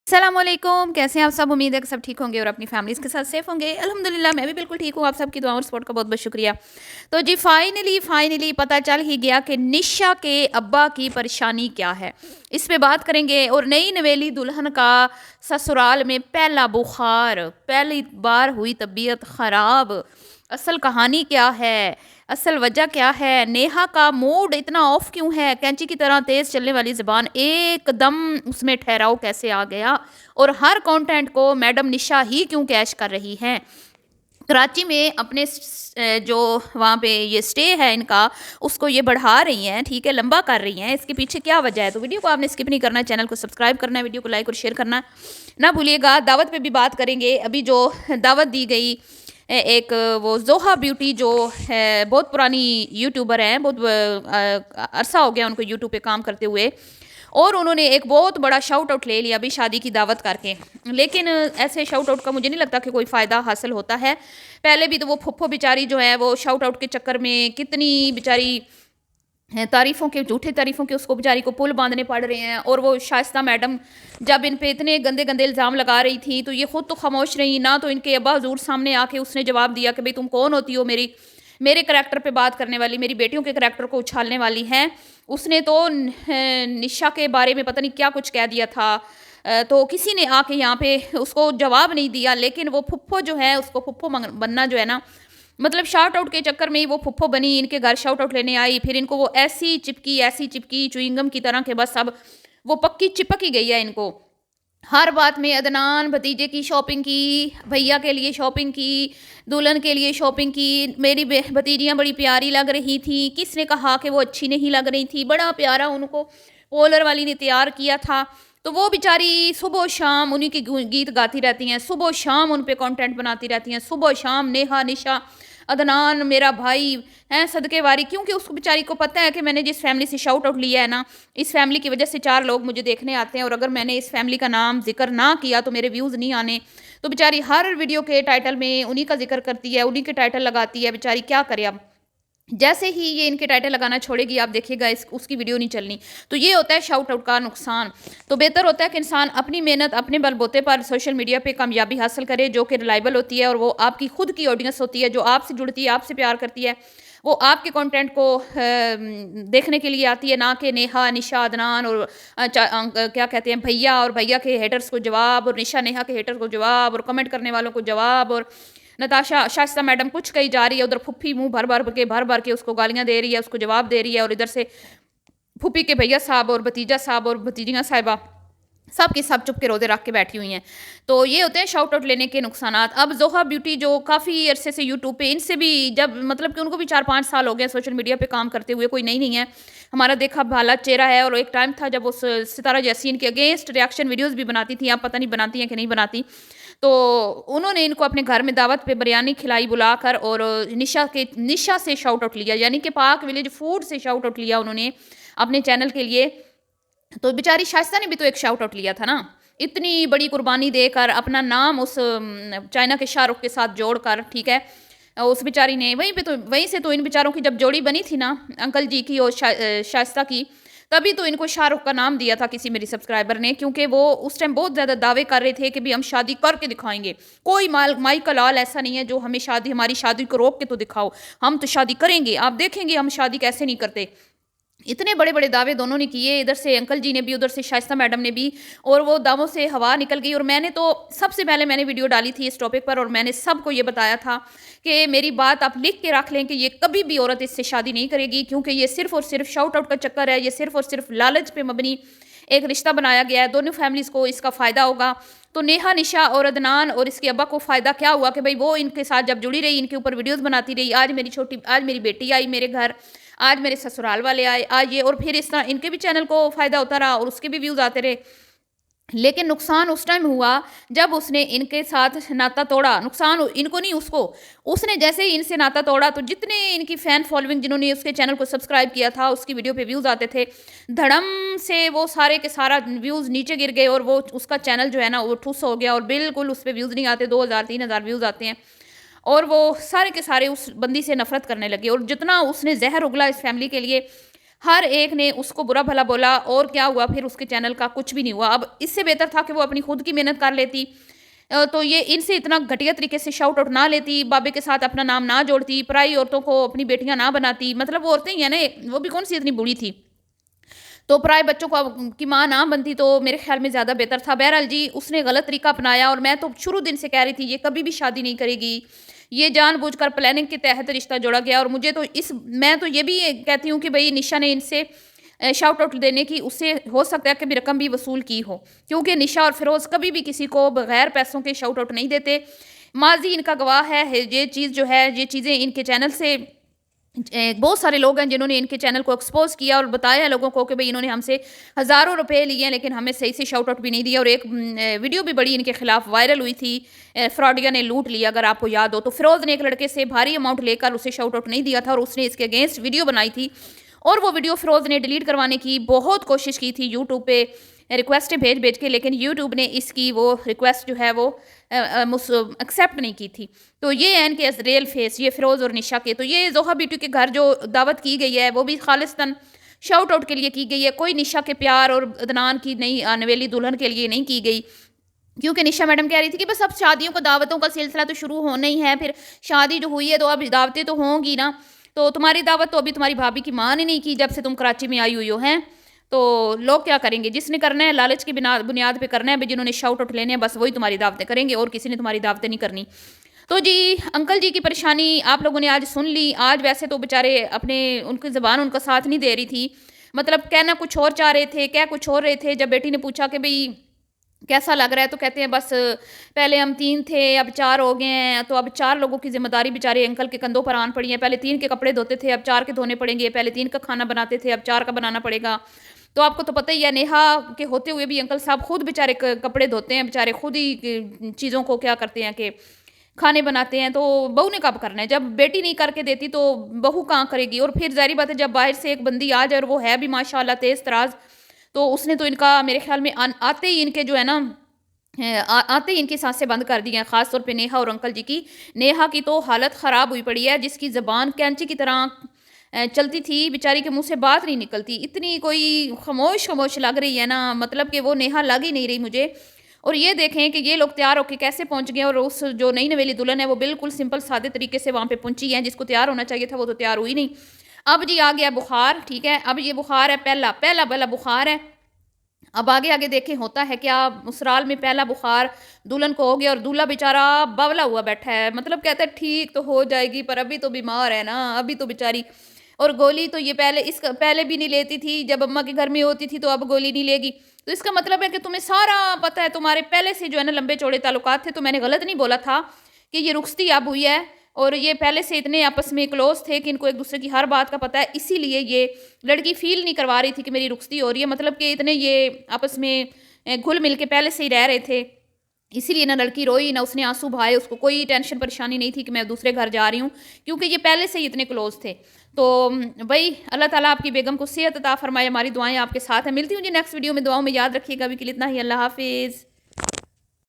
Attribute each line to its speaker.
Speaker 1: अस्सलामुअलैकुम, कैसे हैं आप सब? उम्मीद है कि सब ठीक होंगे और अपनी फैमिलीज़ के साथ सेफ होंगे। अल्हम्दुलिल्लाह मैं भी बिल्कुल ठीक हूँ। आप सबकी दुआ और सपोर्ट का बहुत-बहुत शुक्रिया। तो जी फाइनली पता चल ही गया कि निशा के अब्बा की परेशानी क्या है। इस पे बात करेंगे और नई नवेली दुल्हन का ससुराल में पहला बुखार, पहली बार हुई तबीयत ख़राब। असल कहानी क्या है? असल वजह क्या है? नेहा का मूड इतना ऑफ क्यों है? कैंची की तरह तेज़ चलने वाली ज़ुबान एकदम उसमें ठहराव कैसे आ गया? और हर कंटेंट को मैडम निशा ही क्यों कैश कर रही हैं? कराची में अपने जो वहाँ पे ये स्टे है इनका, उसको ये बढ़ा रही हैं, ठीक है, लंबा कर रही हैं। इसके पीछे क्या वजह है? तो वीडियो को आपने स्किप नहीं करना है, चैनल को सब्सक्राइब करना है, वीडियो को लाइक और शेयर करना ना भूलिएगा। दावत पे भी बात करेंगे। अभी जो दावत दी गई एक वो ज़ोहा ब्यूटी जो है, बहुत पुरानी यूट्यूबर हैं, बहुत अरसा हो गया उनको यूट्यूब पे काम करते हुए, और उन्होंने एक बहुत बड़ा शाउट आउट ले लिया अभी शादी की दावत करके। लेकिन ऐसे शाउट आउट का मुझे नहीं लगता कि कोई फ़ायदा हासिल होता है। पहले भी तो वो फुप्पो बेचारी जो है वो शाउट आउट के चक्कर में कितनी बेचारी तारीफ़ों के, झूठे तारीफ़ों के उसको बेचारी को पुल बांधने पड़ रहे हैं। और वो शाइस्ता मैडम जब इन पे इतने गंदे गंदे इल्ज़ाम लगा रही थी तो ये खुद तो खामोश रही ना। तो इनके अब्बा हजूर सामने आके उसने जवाब दिया कि भाई तुम कौन होती हो मेरे करैक्टर पे बात करने वाली, मेरी बेटियों के करैक्टर को उछालने वाली हैं। उसने तो निशा के बारे में पता नहीं क्या कुछ कह दिया था। तो किसी ने आके यहाँ पे उसको जवाब नहीं दिया। लेकिन वो फुप्पो जो है, उसको फुप्पो बनना जो है ना, मतलब शाउट आउट के चक्कर में ही वो फुप्पो बनी, इनके घर शाउट आउट लेने आई, फिर इनको वो ऐसी चिपकी च्युइंगम की तरह के, बस अब वो पक्की चिपक ही गई है इनको। हर बात में अदनान भतीजे की शॉपिंग की, भैया के लिए शॉपिंग की, दुल्हन के लिए शॉपिंग की, मेरी भतीजियाँ बड़ी प्यारी लग रही थी, किसने कहा कि वो अच्छी नहीं लग रही थी, बड़ा प्यारा उनको पोलर वाली ने तैयार किया था। तो वो बेचारी सुबह शाम उन्हीं के गीत गाती रहती हैं, सुबह शाम उन पे कंटेंट बनाती रहती हैं, सुबह शाम नेहा निशा अदनान मेरा भाई हैं सदके वारी, क्योंकि उसको बेचारी को पता है कि मैंने जिस फैमिली से शाउट आउट लिया है ना, इस फैमिली की वजह से 4 लोग मुझे देखने आते हैं, और अगर मैंने इस फैमिली का नाम ज़िक्र ना किया तो मेरे व्यूज़ नहीं आने। तो बेचारी हर वीडियो के टाइटल में उन्हीं का ज़िक्र करती है, उन्हीं के टाइटल लगाती है, बेचारी क्या करे अब? जैसे ही ये इनके टाइटल लगाना छोड़ेगी, आप देखिएगा इस उसकी वीडियो नहीं चलनी। तो ये होता है शाउट आउट का नुकसान। तो बेहतर होता है कि इंसान अपनी मेहनत अपने बलबूते पर सोशल मीडिया पे कामयाबी हासिल करे, जो कि रिलायबल होती है, और वो आपकी खुद की ऑडियंस होती है, जो आपसे जुड़ती है, आपसे प्यार करती है। वो आपके कंटेंट को देखने के लिए आती है, ना कि नेहा, निशा, अदनान और क्या कहते हैं, भैया, और भैया के हेटर्स को जवाब, और निशा नेहा के हेटर्स को जवाब, और कमेंट करने वालों को जवाब, और नताशा शाइस्ता मैडम कुछ कही जा रही है, उधर फुप्पी मुँह भर-भर के उसको गालियाँ दे रही है, उसको जवाब दे रही है, और इधर से फूफी के भैया साहब और भतीजा साहब और भतीजियाँ साहिबा सब के सब चुप के रोज़े रख के बैठी हुई हैं। तो ये होते हैं शाउट आउट लेने के नुकसानात। अब ज़ोहा ब्यूटी जो काफ़ी अरसे से यूट्यूब पे, इनसे भी जब मतलब कि उनको भी 4-5 साल हो गए सोशल मीडिया पे काम करते हुए, कोई नई नहीं है। हमारा देखा भाला चेहरा है, और एक टाइम था जब उस सितारा यासीन के अगेंस्ट रिएक्शन वीडियोज़ भी बनाती थी। अब पता नहीं बनाती हैं कि नहीं बनाती। तो उन्होंने इनको अपने घर में दावत पे बिरयानी खिलाई बुलाकर, और निशा से शाउट आउट लिया, यानी कि पाक विलेज फूड से शाउट आउट लिया उन्होंने अपने चैनल के लिए। तो बेचारी शाइस्ता ने भी तो एक शाउट आउट लिया था ना, इतनी बड़ी कुर्बानी देकर अपना नाम उस चाइना के शाहरुख के साथ जोड़कर, ठीक है। उस बेचारी ने वहीं से तो इन बेचारों की जब जोड़ी बनी थी ना, अंकल जी की और शाइस्ता की, तभी तो इनको शाहरुख का नाम दिया था किसी मेरी सब्सक्राइबर ने, क्योंकि वो उस टाइम बहुत ज़्यादा दावे कर रहे थे कि भी हम शादी करके दिखाएंगे। कोई माई का लाल ऐसा नहीं है जो हमें हमारी शादी को रोक के तो दिखाओ, हम तो शादी करेंगे, आप देखेंगे हम शादी कैसे नहीं करते। इतने बड़े-बड़े दावे दोनों ने किए, इधर से अंकल जी ने भी, उधर से शाइस्ता मैडम ने भी, और वो दावों से हवा निकल गई। और मैंने तो सबसे पहले मैंने वीडियो डाली थी इस टॉपिक पर, और मैंने सबको ये बताया था कि मेरी बात आप लिख के रख लें कि ये कभी भी औरत इससे शादी नहीं करेगी, क्योंकि ये सिर्फ़ और सिर्फ़ शाउट आउट का चक्कर है, ये सिर्फ़ और सिर्फ़ लालच पे मबनी एक रिश्ता बनाया गया है, दोनों फैमिलीज़ को इसका फ़ायदा होगा। तो नेहा, निशा और अदनान और इसके अब्बा को फ़ायदा क्या हुआ कि भई वो इनके साथ जब जुड़ी रही, इनके ऊपर वीडियोज़ बनाती रही, आज मेरी बेटी आई मेरे घर, आज मेरे ससुराल वाले आए, आज ये, और फिर इस तरह इनके भी चैनल को फ़ायदा होता रहा और उसके भी व्यूज़ आते रहे। लेकिन नुकसान उस टाइम हुआ जब उसने इनके साथ नाता तोड़ा। नुकसान इनको नहीं, उसको। उसने जैसे ही इनसे नाता तोड़ा, तो जितने इनकी फ़ैन फॉलोइंग जिन्होंने उसके चैनल को सब्सक्राइब किया था, उसकी वीडियो पे व्यूज़ आते थे, धड़म से वो सारे के सारा व्यूज़ नीचे गिर गए, और वो उसका चैनल जो है ना वो ठुस हो गया, और बिल्कुल उस पे व्यूज़ नहीं आते, 2000-3000 व्यूज़ आते हैं। और वो सारे के सारे उस बंदी से नफ़रत करने लगे, और जितना उसने ज़हर उगला इस फैमिली के लिए, हर एक ने उसको बुरा भला बोला और क्या हुआ फिर उसके चैनल का कुछ भी नहीं हुआ। अब इससे बेहतर था कि वो अपनी खुद की मेहनत कर लेती। तो ये इनसे इतना घटिया तरीके से शाउट आउट ना लेती, बाबे के साथ अपना नाम ना जोड़ती, पराई औरतों को अपनी बेटियाँ ना बनाती। मतलब वो औरतें ही है ना, वो भी कौन-सी इतनी बुरी थी। तो पराए बच्चों को की माँ ना बनती तो मेरे ख़्याल में ज़्यादा बेहतर था। बहरहाल जी, उसने गलत तरीका अपनाया और मैं तो शुरू दिन से कह रही थी ये कभी भी शादी नहीं करेगी। ये जानबूझकर प्लानिंग के तहत रिश्ता जोड़ा गया और मुझे तो इस मैं तो ये भी कहती हूँ कि भई निशा ने इनसे शाउट आउट देने की उससे हो सकता है कि भी रकम भी वसूल की हो। क्योंकि निशा और फ़िरोज़ कभी भी किसी को बगैर पैसों के शाउट आउट नहीं देते। माज़ी इनका गवाह है, ये चीज़ जो है, ये चीज़ें इनके चैनल से बहुत सारे लोग हैं जिन्होंने इनके चैनल को एक्सपोज़ किया और बताया लोगों को कि भई इन्होंने हमसे हज़ारों रुपए लिए हैं, लेकिन हमें सही से शाउट आउट भी नहीं दिया। और एक वीडियो भी बड़ी इनके खिलाफ वायरल हुई थी, फ्रॉडिया ने लूट लिया, अगर आपको याद हो। तो फ़िरोज़ ने एक लड़के से भारी अमाउंट लेकर उसे शाउट आउट नहीं दिया था और उसने इसके अगेंस्ट वीडियो बनाई थी और वो वीडियो फ़िरोज़ ने डिलीट करवाने की बहुत कोशिश की थी यूट्यूब पे रिक्वेस्टें भेज-भेज के, लेकिन यूट्यूब ने इसकी वो रिक्वेस्ट जो है वो एक्सेप्ट नहीं की थी। तो ये हैं इनके रियल फेस, ये फ़िरोज़ और निशा के। तो ये ज़ोहा ब्यूटी के घर जो दावत की गई है वो भी खालिस्तन शाउट आउट के लिए की गई है, कोई निशा के प्यार और अदनान की नई आने वाली दुल्हन के लिए नहीं की गई। क्योंकि निशा मैडम कह रही थी कि बस अब शादियों का दावतों का सिलसिला तो शुरू होना ही है, फिर शादी जो हुई है तो अब दावतें तो होंगी ना। तो तुम्हारी दावत तो अभी तुम्हारी भाभी की माँ ने नहीं की जब से तुम कराची में आई हुई हो, हैं? तो लोग क्या करेंगे? जिसने करना है लालच की बिना बुनियाद पे करना है, भई जिन्होंने शाउट आउट लेने हैं बस वही तुम्हारी दावतें करेंगे और किसी ने तुम्हारी दावतें नहीं करनी। तो जी, अंकल जी की परेशानी आप लोगों ने आज सुन ली। आज वैसे तो बेचारे अपने उनकी ज़ुबान उनका साथ नहीं दे रही थी। मतलब कहना कुछ और चाह रहे थे, कह कुछ और रहे थे। जब बेटी ने पूछा कि भई कैसा लग रहा है? तो कहते हैं बस पहले हम 3 थे, अब 4 हो गए हैं, तो अब 4 लोगों की ज़िम्मेदारी बेचारे अंकल के कंधों पर आन पड़ी है। पहले 3 के कपड़े धोते थे, अब 4 के धोने पड़ेंगे। पहले 3 का खाना बनाते थे, अब 4 का बनाना पड़ेगा। तो आपको तो पता ही है, नेहा के होते हुए भी अंकल साहब खुद बेचारे कपड़े धोते हैं, बेचारे खुद ही चीज़ों को क्या करते हैं कि खाने बनाते हैं। तो बहू ने कब करना है? जब बेटी नहीं करके देती तो बहू कहाँ करेगी? और फिर ज़ाहिर बात है जब बाहर से एक बंदी आ जाए और वो है भी माशाल्लाह तेज़ तराज, तो उसने तो इनका मेरे ख्याल में आते ही इनके जो है ना आते ही इनकी सांसें बंद कर दी हैं, ख़ास तौर पे नेहा और अंकल जी की। नेहा की तो हालत ख़राब हुई पड़ी है, जिसकी ज़बान कैंची की तरह चलती थी, बेचारी के मुँह से बात नहीं निकलती। इतनी कोई ख़मोश-ख़मोश लग रही है ना, मतलब कि वो नेहा लग ही नहीं रही मुझे। और ये देखें कि ये लोग तैयार होके कैसे पहुँच गए और उस जो नई नवेली दुल्हन है, वो बिल्कुल सिंपल सादे तरीके से वहाँ पे पहुँची है, जिसको तैयार होना चाहिए था, वो तो तैयार हुई नहीं। अब जी आ गया बुखार, ठीक है? अब ये बुखार है पहला वाला बुखार है। अब आगे-आगे देखें होता है क्या, ससुराल में पहला बुखार दुल्हन को हो गया और दूल्हा बेचारा बावला हुआ बैठा है। मतलब कहता है ठीक तो हो जाएगी पर अभी तो बीमार है ना, अभी तो बेचारी। और गोली तो ये पहले भी नहीं लेती थी, जब अम्मा के घर में होती थी तो अब गोली नहीं लेगी। तो इसका मतलब है कि तुम्हें सारा पता है, तुम्हारे पहले से जो है ना लंबे-चौड़े ताल्लुकात थे। तो मैंने गलत नहीं बोला था कि ये रुखसती अब हुई है और ये पहले से इतने आपस में क्लोज़ थे कि इनको एक-दूसरे की हर बात का पता है। इसीलिए ये लड़की फ़ील नहीं करवा रही थी कि मेरी रुखसती हो रही है, मतलब कि इतने ये आपस में घुल-मिल के पहले से ही रह रहे थे। इसीलिए ना लड़की रोई, ना उसने आँसू बहाए, उसको कोई टेंशन परेशानी नहीं थी कि मैं दूसरे घर जा रही हूँ, क्योंकि ये पहले से ही इतने क्लोज़ थे। तो भई अल्लाह ताला आपकी बेगम को सेहत अता फ़रमाए, हमारी दुआएँ आपके साथ हैं। मिलती हूँ जी नेक्स्ट वीडियो में, दुआओं में याद रखिएगा। अभी के लिए इतना ही, अल्लाह हाफ़िज़।